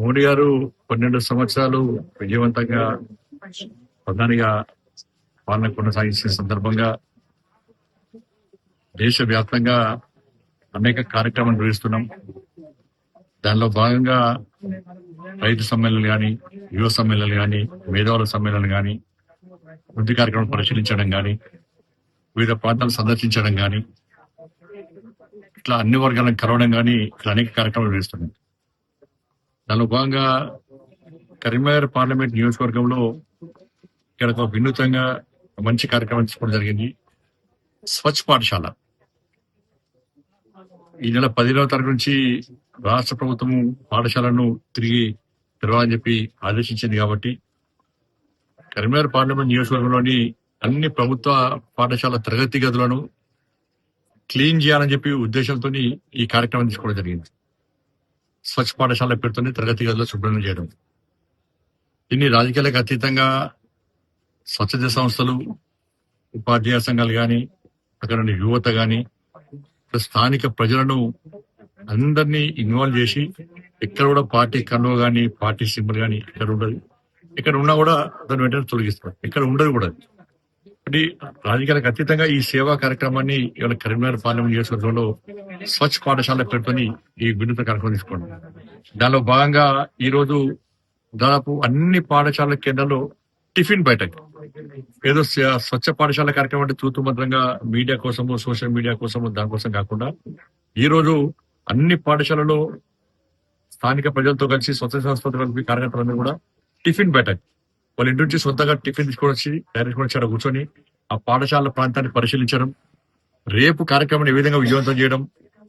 మోడీ గారు 12 సంవత్సరాలు విజయవంతంగా ప్రధానిగా పాలన కొనసాగించిన సందర్భంగా దేశవ్యాప్తంగా అనేక కార్యక్రమాలు నిర్వహిస్తున్నాం. దానిలో భాగంగా రైతు సమ్మేళనలు కానీ, యువ సమ్మేళనలు కానీ, మేధావుల సమ్మేళనలు కానీ, వృద్ధి కార్యక్రమం పరిశీలించడం కానీ, వివిధ ప్రాంతాలు సందర్శించడం కానీ, ఇట్లా అన్ని వర్గాలను కలవడం కానీ ఇట్లా అనేక కార్యక్రమాలు నిర్వహిస్తున్నాం. దానిలో భాగంగా కరీంనగర్ పార్లమెంట్ నియోజకవర్గంలో ఇక్కడ ఒక వినూతంగా మంచి కార్యక్రమం తీసుకోవడం జరిగింది. స్వచ్ఛ పాఠశాల ఈ నెల 15వ తారీఖు నుంచి రాష్ట్ర ప్రభుత్వం పాఠశాలను తిరిగి తెరవాలని చెప్పి ఆదేశించింది. కాబట్టి కరీంనగర్ పార్లమెంట్ నియోజకవర్గంలోని అన్ని ప్రభుత్వ పాఠశాల తరగతి గదులను క్లీన్ చేయాలని చెప్పి ఉద్దేశంతో ఈ కార్యక్రమం తీసుకోవడం జరిగింది. స్వచ్ఛ పాఠశాల పేరుతోనే తరగతి గదులు శుభ్రం చేయడం. దీన్ని రాజకీయాలకు అతీతంగా స్వచ్ఛత సంస్థలు, ఉపాధ్యాయ సంఘాలు కానీ, అక్కడ యువత కానీ, స్థానిక ప్రజలను అందరినీ ఇన్వాల్వ్ చేసి ఎక్కడ కూడా పార్టీ కండువ కానీ, పార్టీ సింబల్ కానీ ఇక్కడ ఉండదు. ఇక్కడ ఉన్నా కూడా దాన్ని వెంటనే తొలగిస్తారు. ఇక్కడ ఉండదు కూడా. అంటే రాజకీయాలకు అతీతంగా ఈ సేవా కార్యక్రమాన్ని ఇవాళ కరీంనగర్ పార్లమెంట్ నియోజకవర్గంలో స్వచ్ఛ పాఠశాల పేరుతోని ఈ వినూత్న కార్యక్రమం తీసుకోండి. దానిలో భాగంగా ఈ రోజు దాదాపు అన్ని పాఠశాల కేంద్రాల్లో టిఫిన్ బయటకు ఏదో స్వచ్ఛ పాఠశాల కార్యక్రమం అంటే తూతు మంత్రంగా మీడియా కోసము, సోషల్ మీడియా కోసము, దానికోసం కాకుండా ఈ రోజు అన్ని పాఠశాలలో స్థానిక ప్రజలతో కలిసి స్వచ్ఛ సంస్థలతో కలిపి కార్యకర్తలందరూ కూడా టిఫిన్ బయటకు వాళ్ళ ఇంటి నుంచి సొంతగా టిఫిన్ తీసుకొని వచ్చి డైరెక్ట్ వచ్చి అక్కడ కూర్చొని ఆ పాఠశాల ప్రాంతాన్ని పరిశీలించడం, రేపు కార్యక్రమాన్ని ఏ విధంగా విజయవంతం చేయడం,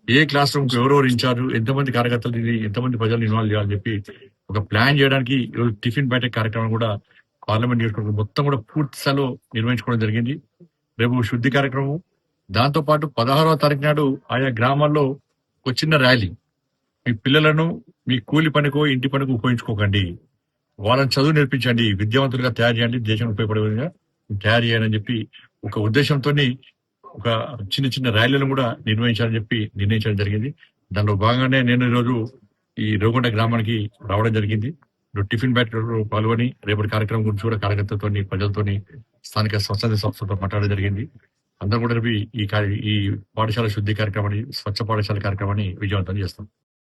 ఏ క్లాస్ రూమ్ ఎవరెవరు ఇన్ఛార్జ్, ఎంతమంది కార్యకర్తలు, ఎంతమంది ప్రజలు ఇన్వాల్వ్ చేయాలని చెప్పి ఒక ప్లాన్ చేయడానికి ఈరోజు టిఫిన్ బయట కార్యక్రమం కూడా పార్లమెంట్ నియోజకవర్గం మొత్తం కూడా పూర్తి స్థాయిలో నిర్వహించుకోవడం జరిగింది. రేపు శుద్ధి కార్యక్రమం, దాంతో పాటు 16వ తారీఖు నాడు ఆయా గ్రామాల్లో ఒక చిన్న ర్యాలీ. మీ పిల్లలను మీ కూలి పనికో ఇంటి పనికో ఉపయోగించుకోకండి, వాళ్ళని చదువు నేర్పించండి, విద్యావంతులుగా తయారు చేయండి, దేశం ఉపయోగపడే విధంగా తయారు చేయాలని చెప్పి ఒక ఉద్దేశంతో ఒక చిన్న చిన్న ర్యాలీలను కూడా నిర్వహించాలని చెప్పి నిర్ణయించడం జరిగింది. దానిలో భాగంగానే నేను ఈరోజు ఈ రేగొండ గ్రామానికి రావడం జరిగింది. టిఫిన్ బ్యాట్ పాల్గొని రేపటి కార్యక్రమం గురించి కూడా కార్యకర్తలతో, ప్రజలతోని, స్థానిక స్వచ్ఛంద సంస్థలతో మాట్లాడడం జరిగింది. అందరూ కూడా ఈ పాఠశాల శుద్ధి కార్యక్రమాన్ని, స్వచ్ఛ పాఠశాల కార్యక్రమాన్ని విజయవంతం చేస్తాం.